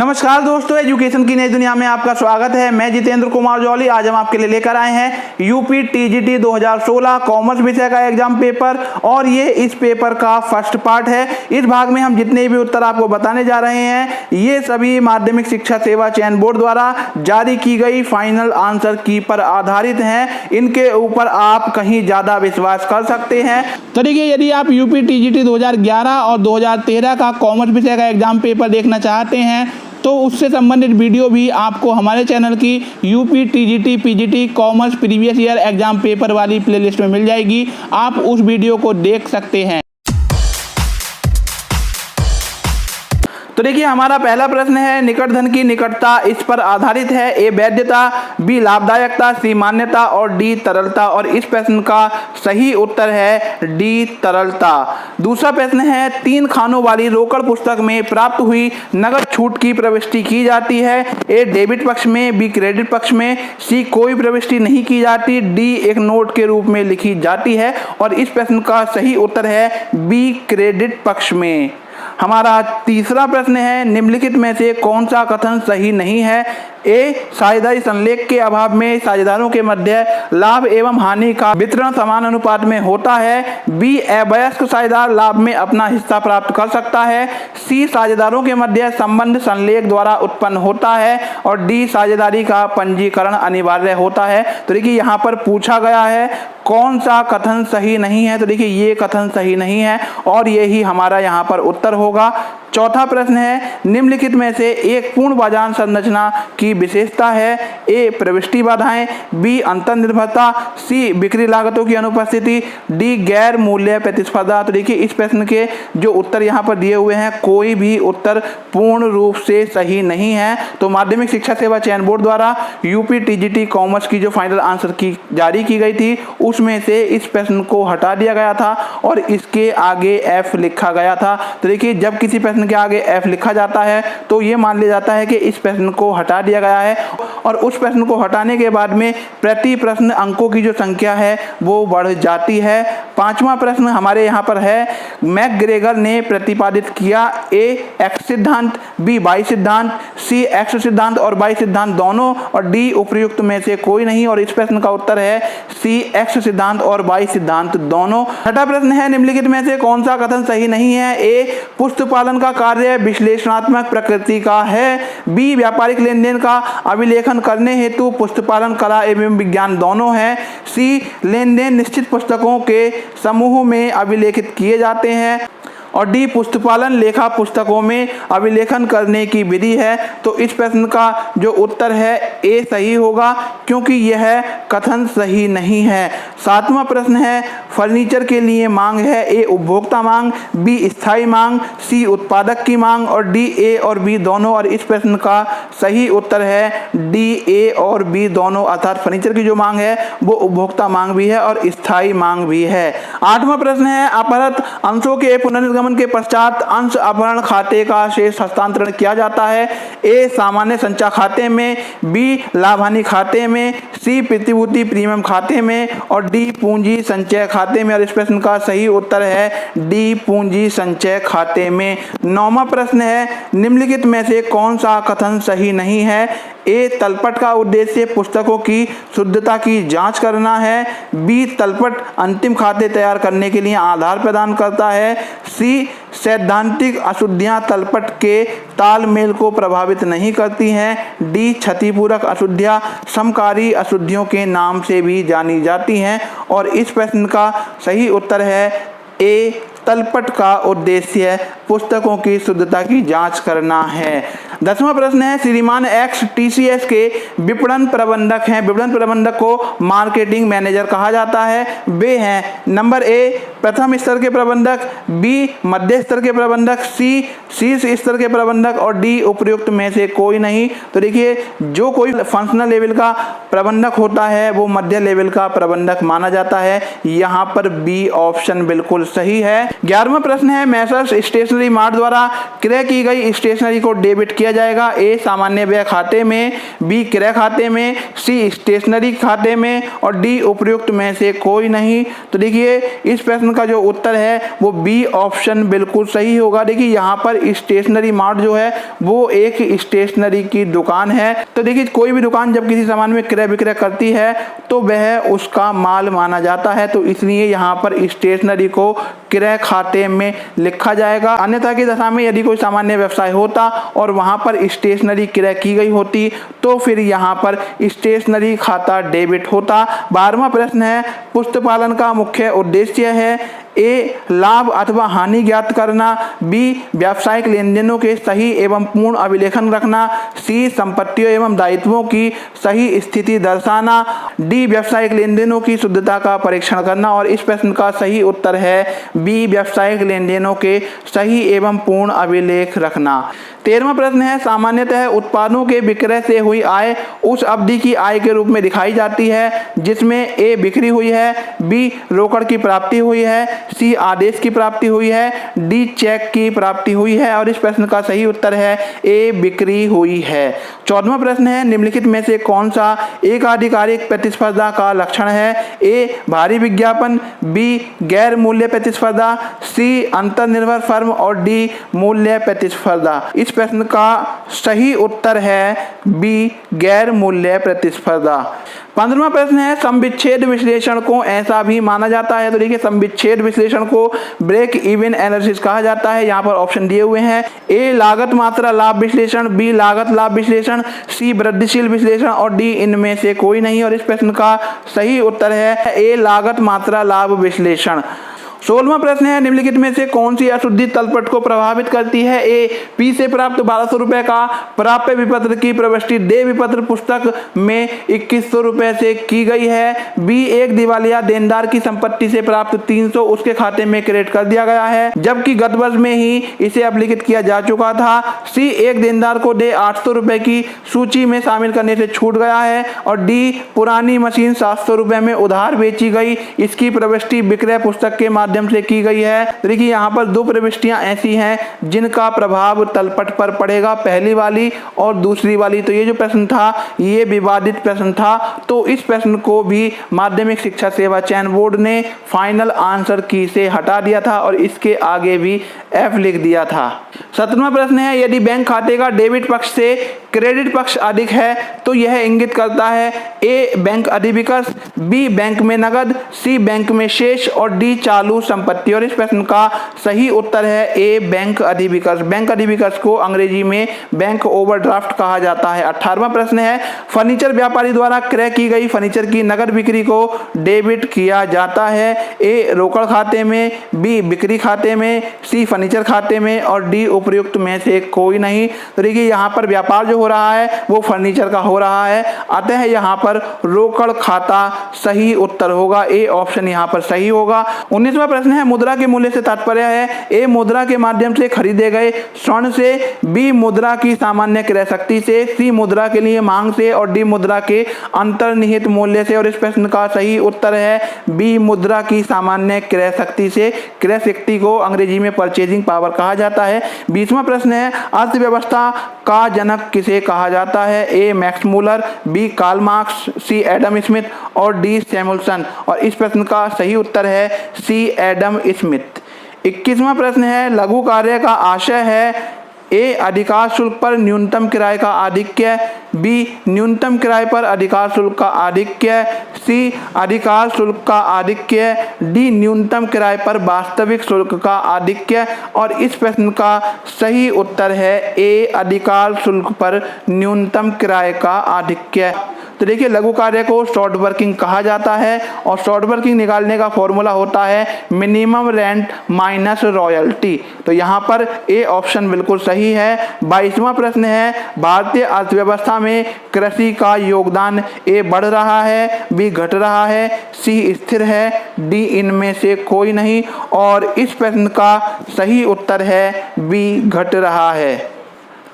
नमस्कार दोस्तों, एजुकेशन की नई दुनिया में आपका स्वागत है। मैं जितेंद्र कुमार जौली। आज हम आपके लिए लेकर आए हैं यूपी टीजीटी 2016 कॉमर्स विषय का एग्जाम पेपर और ये इस पेपर का फर्स्ट पार्ट है। इस भाग में हम जितने भी उत्तर आपको बताने जा रहे हैं ये सभी माध्यमिक शिक्षा सेवा चयन बोर्ड द्वारा जारी की गई फाइनल आंसर की पर आधारित हैं। इनके ऊपर आप कहीं ज्यादा विश्वास कर सकते हैं। तो देखिए, यदि आप यूपी टीजीटी 2011 और 2013 का कॉमर्स विषय का एग्जाम पेपर देखना चाहते हैं तो उससे संबंधित वीडियो भी आपको हमारे चैनल की UP TGT PGT commerce previous year exam paper वाली प्लेलिस्ट में मिल जाएगी। आप उस वीडियो को देख सकते हैं। तो देखिए, हमारा पहला प्रश्न है निकट धन की निकटता इस पर आधारित है। ए वैधता, बी लाभदायकता, सी मान्यता और डी तरलता। और इस प्रश्न का सही उत्तर है डी तरलता। दूसरा प्रश्न है 3 खानों वाली रोकड़ पुस्तक में प्राप्त हुई नगद छूट की प्रविष्टि की जाती है। ए डेबिट पक्ष में, बी क्रेडिट पक्ष में, सी कोई प्रविष्टि नहीं की जाती, डी एक नोट के रूप में लिखी जाती है। और इस प्रश्न का सही उत्तर है बी क्रेडिट पक्ष में। हमारा तीसरा प्रश्न है निम्नलिखित में से कौन सा कथन सही नहीं है। ए साझेदारी संलेख के अभाव में साझेदारों के मध्य लाभ एवं हानि का वितरण समान अनुपात में होता है। बी अवयस्क साझेदार लाभ में अपना हिस्सा प्राप्त कर सकता है। सी साझेदारों के मध्य संबंध संलेख द्वारा उत्पन्न होता है। और डी साझेदारी का पंजीकरण अनिवार्य होता है। तो देखिए, यहाँ पर पूछा गया है कौन सा कथन सही नहीं है। तो देखिए, ये कथन सही नहीं है और यही हमारा यहाँ पर उत्तर होगा। चौथा प्रश्न है निम्नलिखित में से एक पूर्ण बाजार संरचना की विशेषता है। ए प्रविष्टि बाधाएं, बी अंतर्निर्भरता, सी बिक्री लागतों की अनुपस्थिति, डी गैर मूल्य प्रतिस्पर्धा। तो देखिए, इस प्रश्न के जो उत्तर यहाँ पर दिए हुए हैं कोई भी उत्तर पूर्ण रूप से सही नहीं है। तो माध्यमिक शिक्षा सेवा चयन बोर्ड द्वारा यूपी टीजीटी कॉमर्स की जो फाइनल आंसर की जारी की गई थी उसमें से इस प्रश्न को हटा दिया गया था और इसके आगे एफ लिखा गया था। तो देखिए, जब किसी प्रश्न के आगे एफ लिखा जाता है तो ये मान लिया जाता है कि इस प्रश्न को हटा दिया गया है और उस प्रश्न को हटाने के बाद में प्रति प्रश्न अंकों की जो संख्या है वो बढ़ जाती है। पांचवा प्रश्न हमारे यहाँ पर है मैकग्रेगर ने प्रतिपादित किया। ए एक्स सिद्धांत, बी वाई सिद्धांत, सी एक्स सिद्धांत और वाई सिद्धांत दोनों और डी उपर्युक्त में से कोई नहीं। और इस प्रश्न का उत्तर है सी एक्स सिद्धांत और वाई सिद्धांत दोनों। छठा प्रश्न है निम्नलिखित में से कौन सा कथन सही नहीं है। ए पुस्तपालन का कार्य विश्लेषणात्मक प्रकृति का है। बी व्यापारिक लेन देन का अभिलेखन करने हेतु पुस्तपालन कला एवं विज्ञान दोनों है। सी लेन देन निश्चित पुस्तकों के समूह में अभिलेखित किए जाते हैं। और डी पुस्तपालन लेखा पुस्तकों में अभिलेखन करने की विधि है। तो इस प्रश्न का जो उत्तर है ए सही होगा क्योंकि यह कथन सही नहीं है। सातवां प्रश्न है फर्नीचर के लिए मांग है। ए उपभोक्ता मांग, बी स्थायी मांग, सी उत्पादक की मांग और डी ए और बी दोनों। और इस प्रश्न का सही उत्तर है डी ए और बी दोनों, अर्थात फर्नीचर की जो मांग है वो उपभोक्ता मांग भी है और स्थायी मांग भी है। आठवां प्रश्न है अपहृत अंशों के पुनर्निर्गमन के पश्चात अंश अपहरण खाते का शेष हस्तांतरण किया जाता है। ए सामान्य संचय खाते में, बी लाभ हानि खाते में, सी प्रतिभूति प्रीमियम खाते में और डी पूंजी संचय खाते में। और इस प्रश्न का सही उत्तर है डी पूंजी संचय खाते में। नौवां प्रश्न है निम्नलिखित में से कौन सा कथन सही नहीं है। ए तलपट का उद्देश्य पुस्तकों की शुद्धता की जांच करना है। बी तलपट अंतिम खाते तैयार करने के लिए आधार प्रदान करता है। सी सैद्धांतिक अशुद्धियां तलपट के तालमेल को प्रभावित नहीं करती हैं। डी क्षतिपूरक अशुद्धियां समकारी अशुद्धियों के नाम से भी जानी जाती हैं। और इस प्रश्न का सही उत्तर है ए तलपट का उद्देश्य पुस्तकों की शुद्धता की जांच करना है। 10वां प्रश्न है श्रीमान एक्स टीसीएस के विपणन प्रबंधक हैं। विपणन प्रबंधक को मार्केटिंग मैनेजर कहा जाता है। वे हैं नंबर ए प्रथम स्तर के प्रबंधक, बी मध्य स्तर के प्रबंधक, सी शीर्ष स्तर के प्रबंधक और डी उपर्युक्त में से कोई नहीं। तो देखिए, जो कोई फंक्शनल लेवल का प्रबंधक होता है वो मध्य लेवल का प्रबंधक माना जाता है। यहाँ पर बी ऑप्शन बिल्कुल सही है। 11वां प्रश्न है मैसर्स स्टेशनरी मार्ट द्वारा क्रय की गई स्टेशनरी को डेबिट किया जाएगा। ए सामान्य व्यय खाते में, बी क्रय खाते में, सी स्टेशनरी खाते में और डी उपर्युक्त में से कोई नहीं। तो देखिए, इस प्रश्न का जो उत्तर है वो बी ऑप्शन बिल्कुल सही होगा। देखिए यहाँ पर स्टेशनरी मार्ट जो है वो एक स्टेशनरी की दुकान है। तो देखिए कोई भी दुकान जब किसी सामान में क्रय विक्रय करती है तो वह उसका माल माना जाता है, तो इसलिए यहाँ पर स्टेशनरी को क्रय खाते में लिखा जाएगा। अन्यथा की दशा में यदि कोई सामान्य व्यवसाय होता और वहां पर स्टेशनरी क्रय की गई होती तो फिर यहाँ पर स्टेशनरी खाता डेबिट होता। 12वां प्रश्न है, पुस्तक पालन का मुख्य उद्देश्य है ए लाभ अथवा हानि ज्ञात करना, बी व्यावसायिक लेनदेनों के सही एवं पूर्ण अभिलेखन रखना, सी संपत्तियों एवं दायित्वों की सही स्थिति दर्शाना, डी व्यावसायिक लेनदेनों की शुद्धता का परीक्षण करना। और इस प्रश्न का सही उत्तर है बी व्यावसायिक लेनदेनों के सही एवं पूर्ण अभिलेख रखना। 13वां प्रश्न है, सामान्यतः उत्पादों के विक्रय से हुई आय उस अवधि की आय के रूप में दिखाई जाती है जिसमें ए बिक्री हुई है, बी रोकड़ की प्राप्ति हुई है, सी आदेश की प्राप्ति हुई है, डी चेक की प्राप्ति हुई है। और इस प्रश्न का सही उत्तर है ए बिक्री हुई है। 14वां प्रश्न है, निम्नलिखित में से कौन सा एक आधिकारिक प्रतिस्पर्धा का लक्षण है? ए भारी विज्ञापन, बी गैर मूल्य प्रतिस्पर्धा, सी अंतर्निर्भर फर्म और डी मूल्य प्रतिस्पर्धा। इस प्रश्न का सही उत्तर है बी गैर मूल्य प्रतिस्पर्धा। 15वां प्रश्न है, समविच्छेद विश्लेषण को ऐसा भी माना जाता है। तो देखिए समविच्छेद विश्लेषण को ब्रेक इवन एनालिसिस कहा जाता है। यहाँ पर ऑप्शन दिए हुए हैं, ए लागत मात्रा लाभ विश्लेषण, बी लागत लाभ विश्लेषण, सी वृद्धिशील विश्लेषण और डी इनमें से कोई नहीं। और इस प्रश्न का सही उत्तर है ए लागत मात्रा लाभ विश्लेषण। 16वां प्रश्न है, निम्नलिखित में से कौन सी अशुद्धि तलपट को प्रभावित करती है? ए पी से प्राप्त 1200 रुपए का प्राप्य विपत्र की प्रविष्टि दे विपत्र पुस्तक में 2100 रुपए से की गई है, बी एक दिवालिया देनदार की संपत्ति से प्राप्त 300 उसके खाते में क्रेडिट कर दिया गया है जबकि गत वर्ष में ही इसे अभिलिखित किया जा चुका था, सी एक देनदार को दे 800 रुपए की सूची में शामिल करने से छूट गया है और डी पुरानी मशीन 700 रुपए में उधार बेची गई, इसकी प्रविष्टि विक्रय पुस्तक के माध्यम से की गई है। देखिए यहाँ पर दो प्रविष्टियां ऐसी हैं जिनका प्रभाव तलपट पर पड़ेगा, पहली वाली और दूसरी वाली। तो ये जो प्रश्न था ये विवादित प्रश्न था, तो इस प्रश्न को भी माध्यमिक शिक्षा सेवा चयन बोर्ड ने फाइनल आंसर की से हटा दिया था और इसके आगे भी एफ लिख दिया था। 17वां प्रश्न है, यदि बैंक खाते का डेबिट पक्ष से क्रेडिट पक्ष अधिक है तो यह इंगित करता है ए बैंक अधिविकर्ष, बी बैंक में नगद, सी बैंक में शेष और डी चालू संपत्ति। और इस प्रश्न का सही उत्तर है ए बैंक अधिविकर्ष। बैंक अधिविकर्ष को अंग्रेजी में बैंक ओवरड्राफ्ट कहा जाता है। 18वां प्रश्न है, फर्नीचर व्यापारी द्वारा क्रय की गई फर्नीचर की नगद बिक्री को डेबिट किया जाता है, ए रोकड़ खाते में, बी बिक्री खाते में, सी फर्नीचर खाते में और डी उपयुक्त में से कोई नहीं। तो देखिए यहाँ पर व्यापार जो हो रहा है वो फर्नीचर का हो रहा है, अतः यहाँ पर रोकड़ खाता सही उत्तर होगा, ए ऑप्शन यहाँ पर सही होगा। 19वां प्रश्न है, मुद्रा के मूल्य से तात्पर्य है ए मुद्रा के माध्यम से खरीदे गए स्वर्ण से, बी मुद्रा की सामान्य क्रय शक्ति से, सी मुद्रा के लिए मांग से और डी मुद्रा के अंतर्निहित मूल्य से। और इस प्रश्न का सही उत्तर है बी मुद्रा की सामान्य क्रय शक्ति से। क्रय शक्ति को अंग्रेजी में परचेजिंग पावर कहा जाता है। 20वां प्रश्न है, अर्थव्यवस्था का जनक किसे कहा जाता है? A Max Muller, B Karl Marx, C Adam Smith और डी सैमुअल्सन। और इस प्रश्न का सही उत्तर है सी एडम स्मिथ। 21वां प्रश्न है, लघु कार्य का आशय है ए अधिकार शुल्क पर न्यूनतम किराए का आधिक्य, बी न्यूनतम किराए पर अधिकार शुल्क का आधिक्य, सी अधिकार शुल्क का आधिक्य, डी न्यूनतम किराए पर वास्तविक शुल्क का आधिक्य। और इस प्रश्न का सही उत्तर है ए अधिकार शुल्क पर न्यूनतम किराए का आधिक्य। तो देखिए लघु कार्य को शॉर्ट वर्किंग कहा जाता है और शॉर्ट वर्किंग निकालने का फॉर्मूला होता है मिनिमम रेंट माइनस रॉयल्टी। तो यहाँ पर ए ऑप्शन बिल्कुल सही है। 22वां प्रश्न है, भारतीय अर्थव्यवस्था में कृषि का योगदान ए बढ़ रहा है, बी घट रहा है, सी स्थिर है, डी इनमें से कोई नहीं। और इस प्रश्न का सही उत्तर है बी घट रहा है।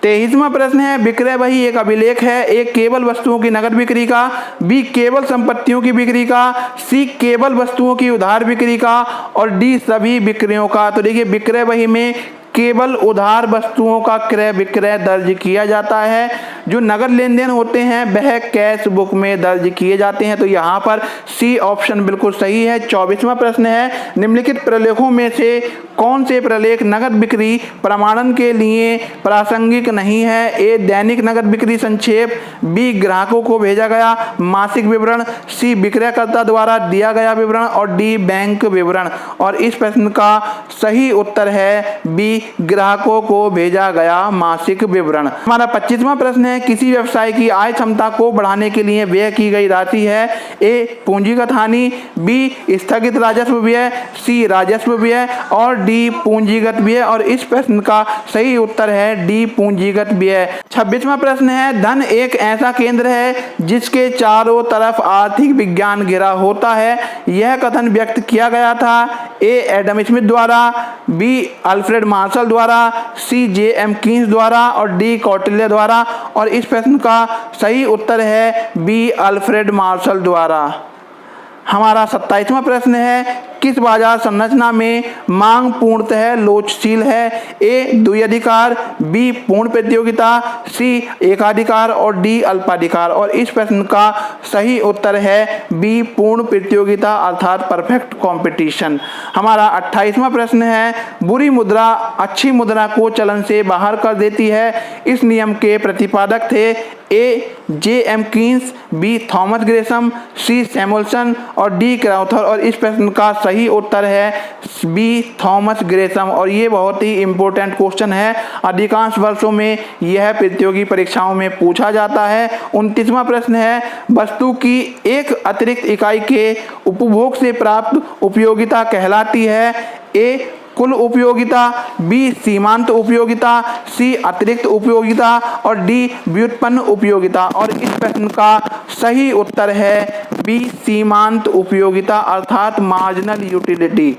23वां प्रश्न है, विक्रय वही एक अभिलेख है, ए केवल वस्तुओं की नगद बिक्री का, बी केवल संपत्तियों की बिक्री का, सी केवल वस्तुओं की उधार बिक्री का और डी सभी बिक्रियों का। तो देखिए विक्रय वही में केवल उधार वस्तुओं का क्रय विक्रय दर्ज किया जाता है। जो नगद लेन देन होते हैं वह कैश बुक में दर्ज किए जाते हैं। तो यहाँ पर सी ऑप्शन बिल्कुल सही है। 24वां प्रश्न है, निम्नलिखित प्रलेखों में से कौन से प्रलेख नगद बिक्री प्रमाणन के लिए प्रासंगिक नहीं है? ए दैनिक नगद बिक्री संक्षेप, बी ग्राहकों को भेजा गया मासिक विवरण, सी विक्रयकर्ता द्वारा दिया गया विवरण और डी बैंक विवरण। और इस प्रश्न का सही उत्तर है बी ग्राहकों को भेजा गया मासिक विवरण। हमारा 25वां प्रश्न है, किसी व्यवसाय की आय क्षमता को बढ़ाने के लिए व्यय की गई राशि है? ए पूंजीगत हानि, बी स्थगित राजस्व व्यय, सी राजस्व व्यय और डी पूंजीगत व्यय। और इस प्रश्न का सही उत्तर है डी पूंजीगत व्यय। 26वां प्रश्न है, धन एक ऐसा केंद्र है जिसके चारों तरफ आर्थिक विज्ञान घिरा होता है, यह कथन व्यक्त किया गया था? ए एडम स्मिथ द्वारा, बी अल्फ्रेड मार्शल द्वारा, सी जे.एम. कीन्स द्वारा और डी कौटिल्य द्वारा। और इस प्रश्न का सही उत्तर है बी अल्फ्रेड मार्शल द्वारा। हमारा 27वां प्रश्न है, किस बाजार संरचना में मांग पूर्णतः लोचशील है? ए द्विअधिकार, बी पूर्ण प्रतियोगिता, सी एकाधिकार और डी अल्पाधिकार। और इस प्रश्न का सही उत्तर है बी पूर्ण प्रतियोगिता अर्थात परफेक्ट कंपटीशन। हमारा 28वां प्रश्न है, बुरी मुद्रा अच्छी मुद्रा को चलन से बाहर कर देती है, इस नियम के प्रतिपादक थे? ए J.M.. Keynes, B Thomas Gresham, सी सैमुअल्सन और डी क्राउथर। और इस प्रश्न का सही उत्तर है बी थॉमस ग्रेसम। और ये बहुत ही इंपॉर्टेंट क्वेश्चन है, अधिकांश वर्षों में यह प्रतियोगी परीक्षाओं में पूछा जाता है। 29वां प्रश्न है, वस्तु की एक अतिरिक्त इकाई के उपभोग से प्राप्त उपयोगिता कहलाती है? ए कुल उपयोगिता, बी सीमांत उपयोगिता, सी अतिरिक्त उपयोगिता और डी व्युत्पन्न उपयोगिता। और इस प्रश्न का सही उत्तर है बी सीमांत उपयोगिता अर्थात मार्जिनल यूटिलिटी।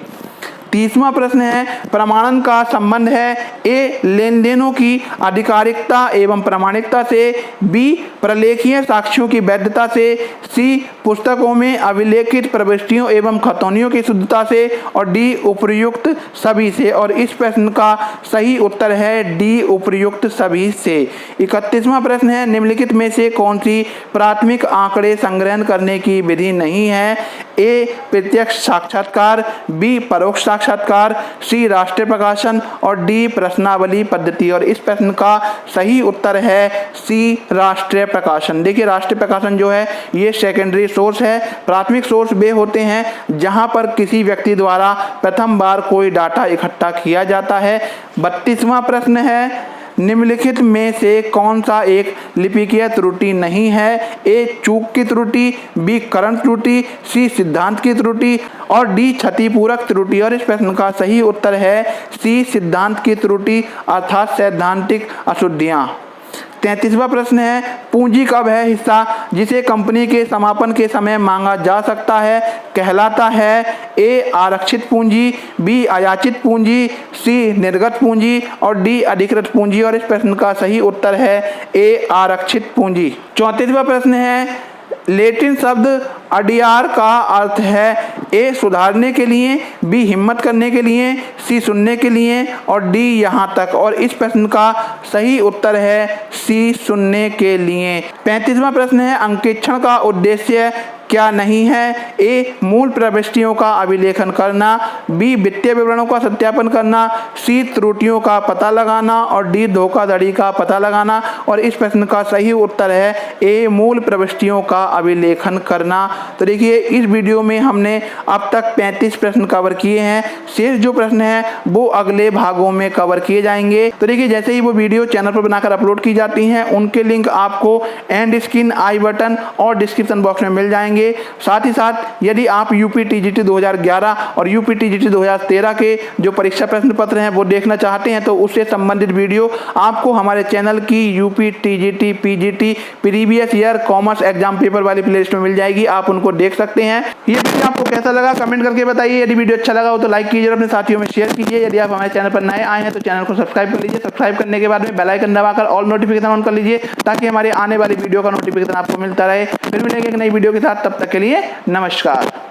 30वां प्रश्न है, प्रमाणन का संबंध है? ए लेन देनों की आधिकारिकता एवं प्रामाणिकता से, बी प्रलेखीय साक्ष्यों की वैधता से, सी पुस्तकों में अभिलेखित प्रविष्टियों एवं खतौनियों की शुद्धता से और डी उपर्युक्त सभी से। और इस प्रश्न का सही उत्तर है डी उपर्युक्त सभी से। 31वां प्रश्न है, निम्नलिखित में से कौन सी प्राथमिक आंकड़े संग्रहण करने की विधि नहीं है? ए प्रत्यक्ष साक्षात्कार, बी परोक्ष साक्षात्कार, सी राष्ट्रीय प्रकाशन और डी प्रश्नावली पद्धति। और इस प्रश्न का सही उत्तर है सी राष्ट्रीय प्रकाशन। देखिए राष्ट्रीय प्रकाशन जो है ये सेकेंडरी सोर्स है, प्राथमिक सोर्स वे होते हैं जहां पर किसी व्यक्ति द्वारा प्रथम बार कोई डाटा इकट्ठा किया जाता है। 32वां प्रश्न है, निम्नलिखित में से कौन सा एक लिपिकीय त्रुटि नहीं है? ए चूक की त्रुटि, बी करण त्रुटि, सी सिद्धांत की त्रुटि और डी क्षतिपूरक त्रुटि। और इस प्रश्न का सही उत्तर है सी सिद्धांत की त्रुटि अर्थात सैद्धांतिक अशुद्धियां। 33वां प्रश्न है, पूंजी का वह हिस्सा जिसे कंपनी के समापन के समय मांगा जा सकता है कहलाता है? ए आरक्षित पूंजी, बी अयाचित पूंजी, सी निर्गत पूंजी और डी अधिकृत पूंजी। और इस प्रश्न का सही उत्तर है ए आरक्षित पूंजी। 34वां प्रश्न है, लैटिन शब्द अडियार का अर्थ है? ए सुधारने के लिए, बी हिम्मत करने के लिए, सी सुनने के लिए और डी यहाँ तक। और इस प्रश्न का सही उत्तर है सी सुनने के लिए। 35वां प्रश्न है, अंकेक्षण का उद्देश्य क्या नहीं है? ए मूल प्रविष्टियों का अभिलेखन करना, बी वित्तीय विवरणों का सत्यापन करना, सी त्रुटियों का पता लगाना और डी धोखाधड़ी का पता लगाना। और इस प्रश्न का सही उत्तर है ए मूल प्रविष्टियों का अभिलेखन करना। तो देखिए इस वीडियो में हमने अब तक 35 प्रश्न कवर किए हैं, शेष जो प्रश्न हैं वो अगले भागों में कवर किए जाएंगे। तो देखिए जैसे ही वो वीडियो चैनल पर बनाकर अपलोड की जाती हैं उनके लिंक आपको एंड स्क्रीन, आई बटन और डिस्क्रिप्शन बॉक्स में मिल जाएंगे। साथ ही साथ यदि आप यूपी टीजीटी 2011 और यूपी टीजीटी 2013 के जो परीक्षा प्रश्न पत्र हैं वो देखना चाहते हैं तो उससे संबंधित वीडियो आपको हमारे चैनल की UP TGT PGT previous year commerce exam paper वाली प्लेलिस्ट में मिल जाएगी, आप उनको देख सकते हैं। ये वीडियो आपको कैसा लगा कमेंट करके बताइए। यदि वीडियो अच्छा लगा हो तो लाइक कीजिए, अपने साथियों में शेयर कीजिए। यदि आप हमारे चैनल पर नए आए हैं तो चैनल को सब्सक्राइब कर लीजिए। सब्सक्राइब करने के बाद में बेल आइकन दबाकर ऑल नोटिफिकेशन ऑन कर लीजिए ताकि हमारे आने वाली वीडियो का नोटिफिकेशन आपको मिलता रहे। फिर मिलेंगे एक नई वीडियो के साथ, तब तक के लिए नमस्कार।